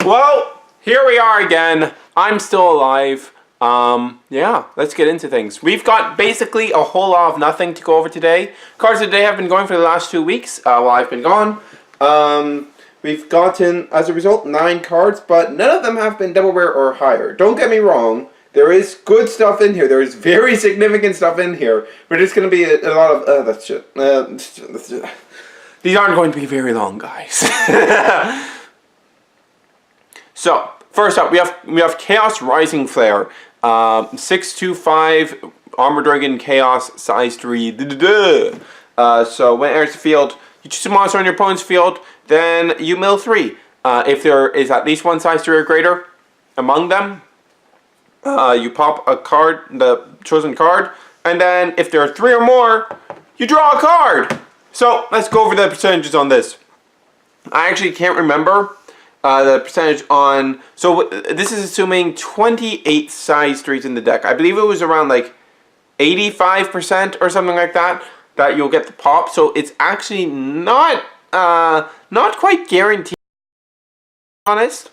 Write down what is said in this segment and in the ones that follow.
Well, here we are again. I'm still alive. Yeah, let's get into things. We've got basically a whole lot of nothing to go over today. Cards of the day have been going for the last 2 weeks while I've been gone. We've gotten, as a result, 9 cards, but none of them have been double rare or higher. Don't get me wrong. There is good stuff in here. There is very significant stuff in here. But it's going to be a lot of... that's shit. These aren't going to be very long, guys. So, first up, we have Chaos Rising Flare. 625 Armor Dragon Chaos Size 3. So, when it enters the field, you choose a monster on your opponent's field, then you mill 3. If there is at least one size 3 or greater among them, you pop a card, the chosen card, and then if there are 3 or more, you draw a card. So let's go over the percentages on this. I actually can't remember the percentage on. So this is assuming 28 size 3s in the deck. I believe it was around like 85% or something like that you'll get the pop. So it's actually not quite guaranteed. Honest.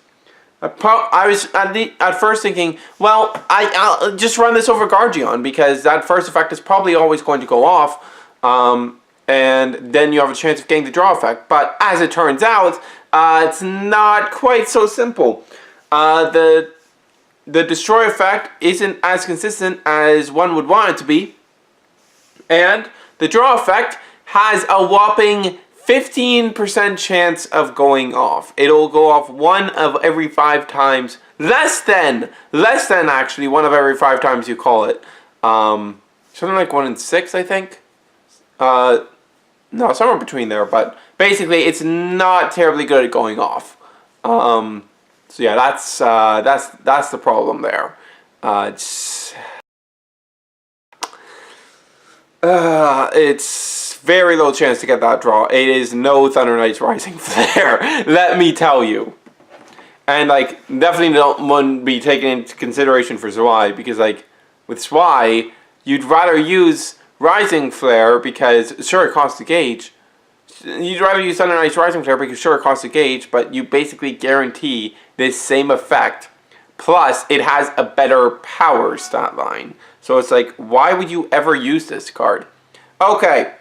I was at first thinking, well, I'll just run this over Guardian because that first effect is probably always going to go off, and then you have a chance of getting the draw effect. But as it turns out, it's not quite so simple. The destroy effect isn't as consistent as one would want it to be, and the draw effect has a whopping 15% chance of going off. It'll go off 1 of every 5 times. Less than actually 1 of every 5 times you call it. Something like 1 in 6, I think. No, somewhere between there. But basically, it's not terribly good at going off. So yeah, that's the problem there. It's very low chance to get that draw. It is no Thunder Knight's Rising Flare, let me tell you. And like, definitely don't want to be taken into consideration for Zwei, because like, with Zwei, you'd rather use Rising Flare because sure it costs a gauge. You'd rather use Thunder Knight's Rising Flare because sure it costs a gauge, but you basically guarantee this same effect. Plus, it has a better power stat line. So it's like, why would you ever use this card? Okay.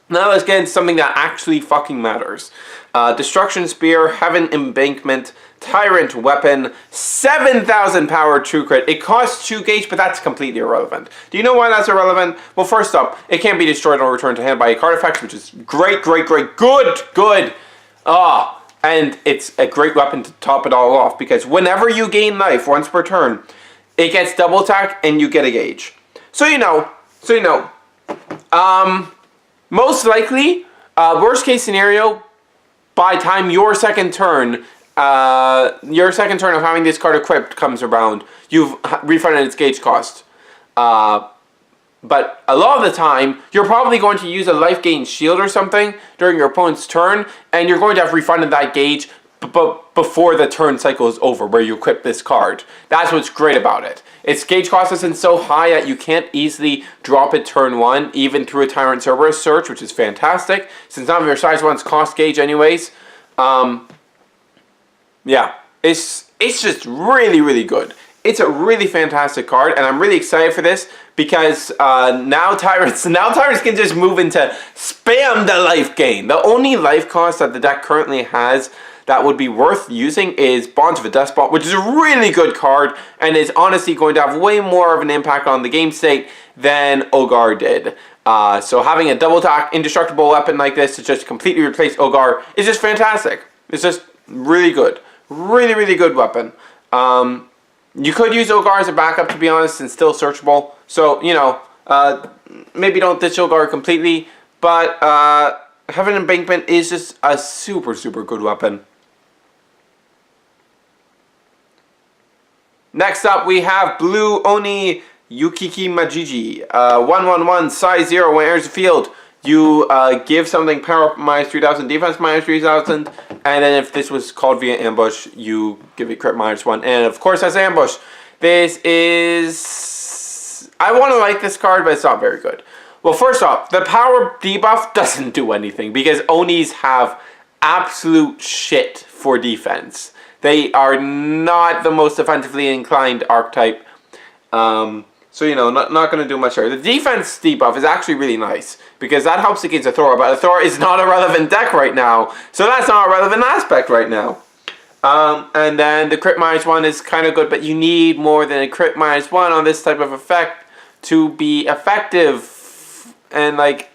Now let's get into something that actually fucking matters. Destruction Spear, Heaven Embankment, Tyrant Weapon, 7,000 power true crit. It costs 2 gauge, but that's completely irrelevant. Do you know why that's irrelevant? Well, first up, it can't be destroyed or returned to hand by a card effect, which is great, good. And it's a great weapon to top it all off, because whenever you gain life once per turn, it gets double attack and you get a gauge. So you know. Most likely, worst case scenario, by the time your second turn of having this card equipped comes around, you've refunded its gauge cost. But a lot of the time, you're probably going to use a life gain shield or something during your opponent's turn, and you're going to have refunded that gauge before the turn cycle is over, where you equip this card. That's what's great about it. Its gauge cost isn't so high that you can't easily drop it turn 1, even through a Tyrant Cerberus search, which is fantastic, since none of your size 1s cost gauge anyways. Yeah, it's just really good. It's a really fantastic card, and I'm really excited for this, because now Tyrants can just move into spam the life gain. The only life cost that the deck currently has that would be worth using is Bonds of a Despot, which is a really good card and is honestly going to have way more of an impact on the game state than Ogar did. So having a double attack indestructible weapon like this to just completely replace Ogar is just fantastic. It's just really good. Really good weapon. You could use Ogar as a backup, to be honest, and still searchable. So, you know, maybe don't ditch Ogar completely, but Heaven Embankment is just a super good weapon. Next up, we have Blue Oni Yukiki Majiji. 1/1/1, size 0. When it enters the field, you give something power up -3,000, defense -3,000, and then if this was called via ambush, you give it crit -1. And of course, as ambush, this is... I want to like this card, but it's not very good. Well, first off, the power debuff doesn't do anything because Onis have absolute shit for defense. They are not the most defensively inclined archetype. So, you know, not going to do much there. The defense debuff is actually really nice, because that helps against Athora, but Athora is not a relevant deck right now, so that's not a relevant aspect right now. And then the crit -1 is kind of good, but you need more than a crit -1 on this type of effect to be effective. And, like,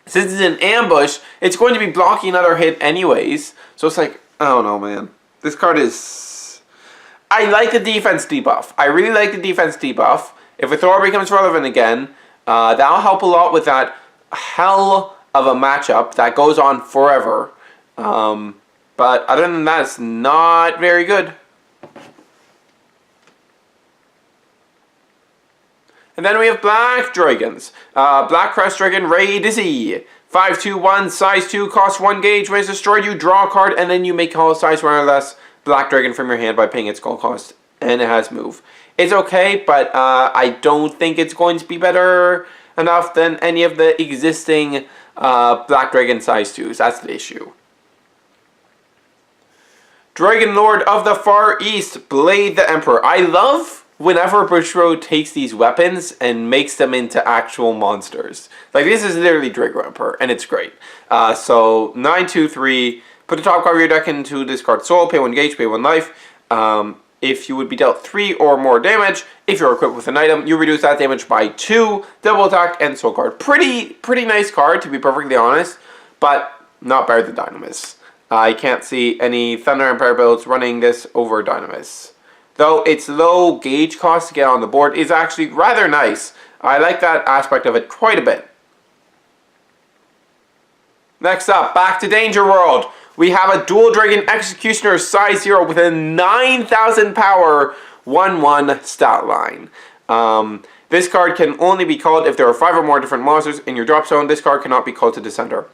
since it's an ambush, it's going to be blocking another hit anyways, so it's like, I don't know, man. This card is... I like the defense debuff. I really like the defense debuff. If Athora becomes relevant again, that'll help a lot with that hell of a matchup that goes on forever. But other than that, it's not very good. And then we have Black Dragons. Black Crest Dragon Ray Dizzy. 5/2/1, size 2, costs 1 gauge. When it's destroyed, you draw a card, and then you make all size 1 or less Black Dragon from your hand by paying its call cost. And it has move. It's okay, but I don't think it's going to be better enough than any of the existing Black Dragon size 2s. That's the issue. Dragon Lord of the Far East, Blade the Emperor. I love whenever Bushiroad takes these weapons and makes them into actual monsters. Like, this is literally Dragon Emperor, and it's great. So, 9/2/3, put the top card of your deck into discard soul, pay 1 gauge, pay 1 life. If you would be dealt 3 or more damage, if you're equipped with an item, you reduce that damage by 2, double attack, and soul card. Pretty nice card, to be perfectly honest, but not better than Dynamis. I can't see any Thunder Empire builds running this over Dynamis. Though its low gauge cost to get on the board is actually rather nice. I like that aspect of it quite a bit. Next up, back to Danger World. We have a Dual Dragon Executioner size 0 with a 9,000 power 1/1 stat line. This card can only be called if there are 5 or more different monsters in your drop zone. This card cannot be called to Descender.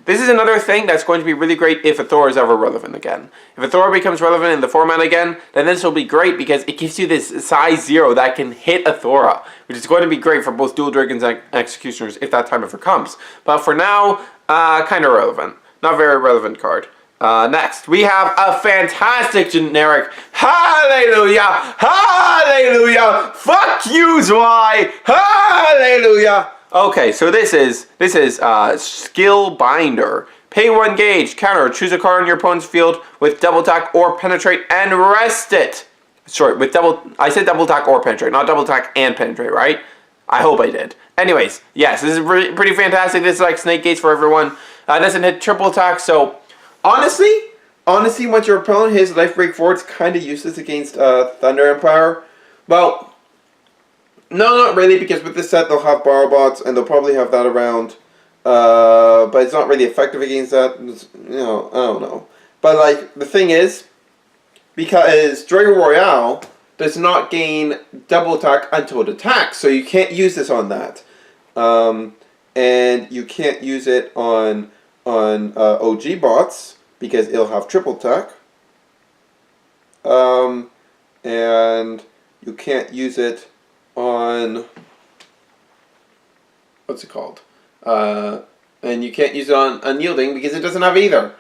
This is another thing that's going to be really great if Athora is ever relevant again. If Athora becomes relevant in the format again, then this will be great because it gives you this size 0 that can hit Athora, which is going to be great for both Dual Dragons and Executioners if that time ever comes. But for now, kind of relevant. Not very relevant card. Next, we have a fantastic generic. Hallelujah! Hallelujah! Fuck you, Zwei! Hallelujah! Okay, so this is Skill Binder. Pay 1 gauge, counter, choose a card on your opponent's field with double attack or penetrate and rest it. Sorry, I said double attack or penetrate, not double attack and penetrate, right? I hope I did. Anyways, yes, this is pretty fantastic. This is like Snake Gates for everyone. Doesn't hit triple attack, so honestly, once your opponent hits Life Break 4, it's kind of useless against Thunder Empire. Well, no, not really, because with this set they'll have Borrow Bots, and they'll probably have that around. But it's not really effective against that. You know, I don't know. But, like, the thing is, because Dragon Royale does not gain double attack until it attacks, so you can't use this on that. And you can't use it on OG bots, because it'll have triple attack. And you can't use it on, what's it called? And you can't use it on Unyielding because it doesn't have either.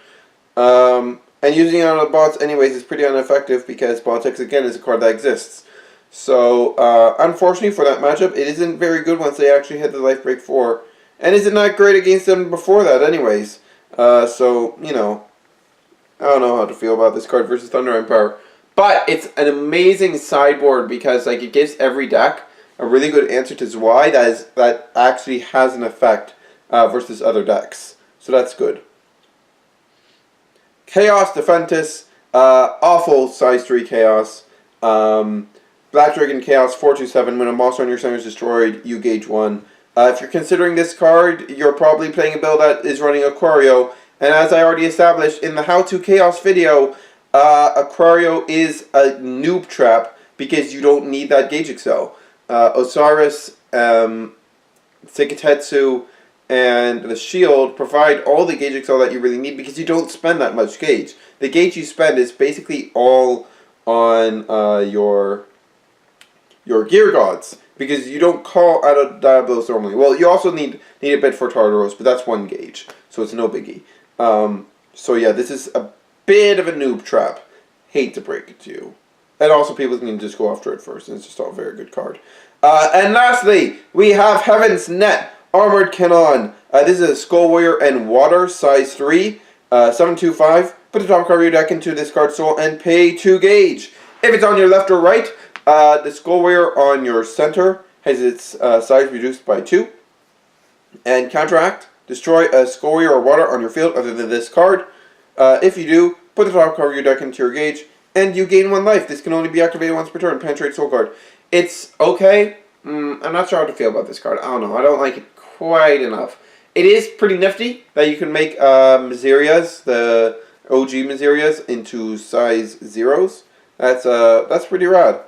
And using it on the bots anyways is pretty ineffective because Botex again is a card that exists. So, unfortunately for that matchup, it isn't very good once they actually hit the Life Break 4. And isn't that great against them before that anyways. So, you know, I don't know how to feel about this card versus Thunder Empire. But it's an amazing sideboard because, like, it gives every deck a really good answer to Zwei that actually has an effect versus other decks. So that's good. Chaos Defentis, awful size 3 Chaos. Black Dragon Chaos 4/2/7. When a monster on your center is destroyed, you gauge 1. If you're considering this card, you're probably playing a build that is running Aquario. And as I already established in the How to Chaos video, Aquario is a noob trap because you don't need that Gauge Excel. Osiris, Sekitetsu, and the Shield provide all the Gauge Excel that you really need because you don't spend that much Gauge. The Gauge you spend is basically all on your Gear Gods because you don't call out of Diabolos normally. Well, you also need a bit for Tartaros, but that's 1 gauge, so it's no biggie. So yeah, this is a bit of a noob trap. Hate to break it to you. And also people can just go after it first, and it's just all a very good card. And lastly, we have Heaven's Net Armored Cannon. This is a Skull Warrior and Water, size 3, 725. Put the top card of your deck into this card soul and pay 2 gauge. If it's on your left or right, the Skull Warrior on your center has its size reduced by 2. And counteract, destroy a Skull Warrior or Water on your field other than this card. If you do, put the top card of your deck into your gauge, and you gain 1 life. This can only be activated once per turn. Penetrate soul card. It's okay. I'm not sure how to feel about this card. I don't know. I don't like it quite enough. It is pretty nifty that you can make Miserias, the OG Miserias, into size 0s. That's pretty rad.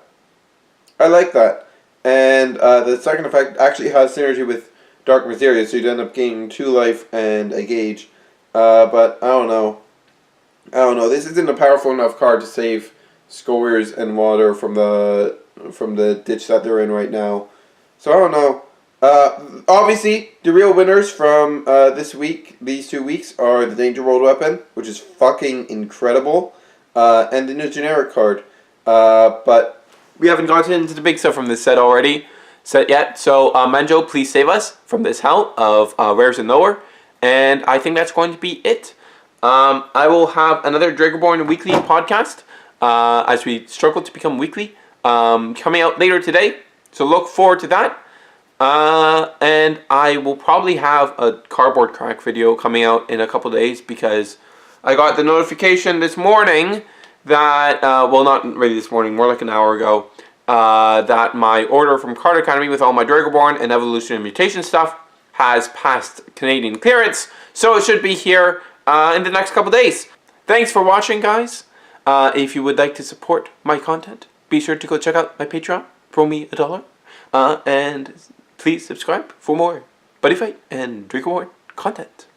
I like that. And the second effect actually has synergy with Dark Miseria, so you'd end up gaining 2 life and a gauge. But I don't know. This isn't a powerful enough card to save Skull Warriors and Water from the ditch that they're in right now. So I don't know. Obviously, the real winners from these 2 weeks, are the Danger World weapon, which is fucking incredible, and the new generic card. But we haven't gotten into the big stuff from this set yet. So Manjo, please save us from this hell of rares and lower. And I think that's going to be it. I will have another Dragonborn Weekly podcast as we struggle to become weekly coming out later today. So look forward to that. And I will probably have a cardboard crack video coming out in a couple days because I got the notification this morning that, well, not really this morning, more like an hour ago, that my order from Card Academy with all my Dragonborn and Evolution and Mutation stuff has passed Canadian clearance. So it should be here in the next couple days. Thanks for watching, guys. If you would like to support my content, be sure to go check out my Patreon. Throw me $1. And please subscribe for more Buddyfight and Dragonborn content.